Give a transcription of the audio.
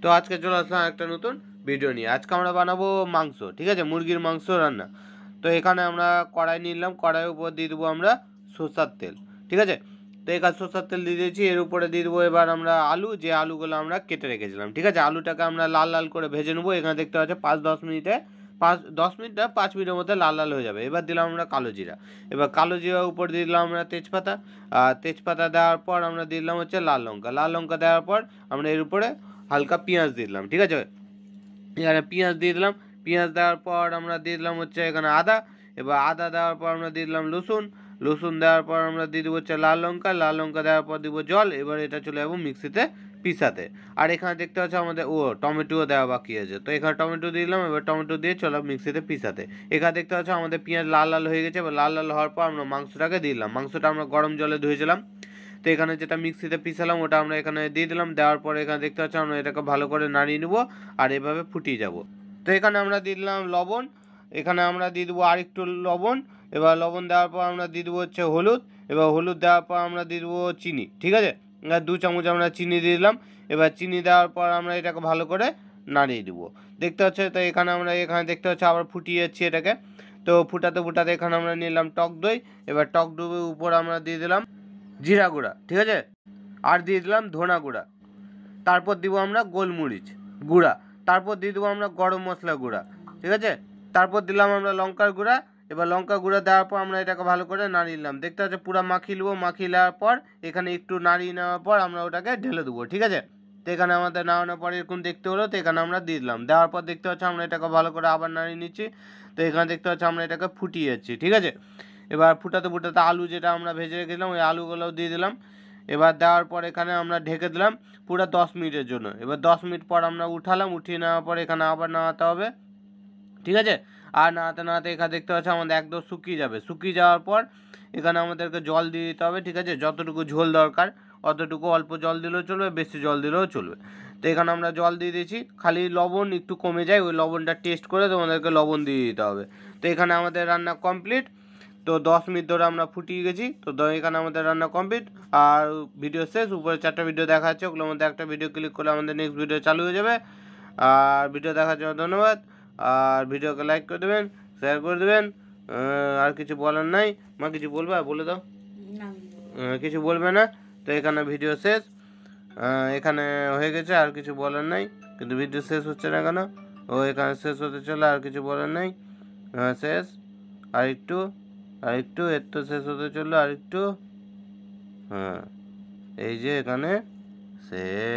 তো আজকে চলে আসলাম একটা নতুন ভিডিও নিয়ে। আজকে আমরা বানাবো মাংস, ঠিক আছে, মুরগির মাংস রান্না। তো এখানে আমরা কড়াই নিলাম, কড়াইয়ের উপর দিয়ে দেবো আমরা সরষের তেল, ঠিক আছে। তো এখানে সরষের তেল দিয়ে দিয়েছি, এর উপরে দিয়ে দেবো এবার আমরা আলু, যে আলুগুলো আমরা কেটে রেখেছিলাম, ঠিক আছে। আলুটাকে আমরা লাল লাল করে ভেজে নেবো। এখানে দেখতে পাচ্ছি 5-10 মিনিটে 5-10 মিনিট না 5 মিনিটের মধ্যে লাল লাল হয়ে যাবে। এবার দিলাম আমরা কালো জিরা, এবার কালো জিরার উপর দিয়ে দিলাম আমরা তেজপাতা, আর তেজপাতা দেওয়ার পর আমরা দিলাম হচ্ছে লাল লঙ্কা, লাল লঙ্কা দেওয়ার পর আমরা এর উপরে হালকা পেঁয়াজ দিয়ে দিলাম, ঠিক আছে। এখানে পেঁয়াজ দিয়ে দিলাম, পেঁয়াজ দেওয়ার পর আমরা দিয়ে দিলাম হচ্ছে এখানে আদা, এবার আদা দেওয়ার পর আমরা দিয়ে দিলাম রসুন, রসুন দেওয়ার পর আমরা দিয়ে দেবো হচ্ছে লাল লঙ্কা, লাল লঙ্কা দেওয়ার পর দিব জল। এবার এটা চলে যাবো মিক্সিতে পিসাতে। আর এখানে দেখতে পাচ্ছি আমাদের টমেটোও দেওয়া বাকি আছে, তো এখানে টমেটো দিয়ে দিলাম, এবার টমেটো দিয়ে চলো মিক্সিতে পিসাতে। এখানে দেখতে পাচ্ছি আমাদের পেঁয়াজ লাল লাল হয়ে গেছে। এবার লাল লাল হওয়ার পর আমরা মাংসটাকে দিয়ে দিলাম, মাংসটা আমরা গরম জলে ধুয়েছিলাম। তো এখানে যেটা মিক্সিতে পিসালাম ওটা আমরা এখানে দিয়ে দিলাম, দেওয়ার পরে এখানে দেখতে পাচ্ছি আমরা এটাকে ভালো করে নাড়িয়ে নেবো আর এভাবে ফুটিয়ে যাব। তো এখানে আমরা দিয়ে দিলাম লবণ, এখানে আমরা দিয়ে দেবো আরেকটু লবণ। এবার লবণ দেওয়ার পর আমরা দিয়ে দেবো হচ্ছে হলুদ, এবার হলুদ দেওয়ার পর আমরা দিয়ে দেবো চিনি, ঠিক আছে। 2 চামচ আমরা চিনি দিয়ে দিলাম। এবার চিনি দেওয়ার পর আমরা এটাকে ভালো করে নাড়িয়ে দেবো, দেখতে হচ্ছে। তো এখানে দেখতে হচ্ছে আবার ফুটিয়ে যাচ্ছি এটাকে। তো ফুটাতে ফুটাতে এখানে আমরা নিলাম টক দই, এবার টক দইয়ের উপর আমরা দিয়ে দিলাম জিরা গুঁড়া, ঠিক আছে, আর দিয়ে দিলাম ধনা গুঁড়া, তারপর দিব আমরা গোলমরিচ গুঁড়া, তারপর দিয়ে দেবো আমরা গরম মশলা গুঁড়া, ঠিক আছে, তারপর দিলাম আমরা লঙ্কার গুঁড়া। এবার লঙ্কা গুঁড়া দেওয়ার পর আমরা এটাকে ভালো করে নাড়িয়ে নিলাম, দেখতে হচ্ছে পুরো মাখিয়ে নেবো। মাখিয়ে নেওয়ার পর এখানে একটু নাড়িয়ে নেওয়ার পর আমরা ওটাকে ঢেলে দেবো, ঠিক আছে। তো এখানে আমাদের নাড়ানোর পর এরকম দেখতে হলো, তো এখানে আমরা দিয়ে দিলাম, দেওয়ার পর দেখতে হচ্ছে আমরা এটাকে ভালো করে আবার নাড়িয়ে নিচ্ছি। তো এখানে দেখতে হচ্ছে আমরা এটাকে ফুটিয়ে যাচ্ছি, ঠিক আছে। এবার ফুটাতে ফুটাতে আলু যেটা আমরা ভেজে রেখেছিলাম ওই আলুগুলোও দিয়ে দিলাম। এবার দেওয়ার পর এখানে আমরা ঢেকে দিলাম পুরো 10 মিনিটের জন্য। এবার 10 মিনিট পর আমরা উঠালাম, উঠিয়ে নেওয়ার পর এখানে আবার নাড়াতে হবে, ঠিক আছে। আর নাড়াতে নাড়াতে এখানে দেখতে পাচ্ছি আমাদের একদম শুকিয়ে যাবে। শুকিয়ে যাওয়ার পর এখানে আমাদেরকে জল দিয়ে দিতে হবে, ঠিক আছে, যতটুকু ঝোল দরকার অতটুকু, অল্প জল দিলেও চলবে, বেশি জল দিলেও চলবে। তো এখানে আমরা জল দিয়ে দিয়েছি, খালি লবণ একটু কমে যায়, ওই লবণটা টেস্ট করে তোমাদেরকে লবণ দিয়ে দিতে হবে। তো এখানে আমাদের রান্না কমপ্লিট। তো 10 মিনিট ধরে আমরা ফুটিয়ে গেছি। তো এখানে আমাদের রান্না কমপ্লিট আর ভিডিও শেষ। উপরে 4টা ভিডিও দেখা যাচ্ছে, ওগুলোর মধ্যে একটা ভিডিও ক্লিক করলে আমাদের নেক্সট ভিডিও চালু হয়ে যাবে। আর ভিডিও দেখার জন্য ধন্যবাদ। আর ভিডিওকে লাইক করে দেবেন, শেয়ার করে দেবেন। আর কিছু বলার নাই। মা কিছু বলবে? বলে দাও। কিছু বলবে না? তো এখানে ভিডিও শেষ, এখানে হয়ে গেছে, আর কিছু বলার নাই। কিন্তু ভিডিও শেষ হচ্ছে না কেন? এখানে শেষ হতে চলে, আর কিছু বলার নাই। শেষ। আরেকটু এর তো শেষ হতে চললো, আরেকটু। হ্যাঁ, এই যে এখানে শেষ।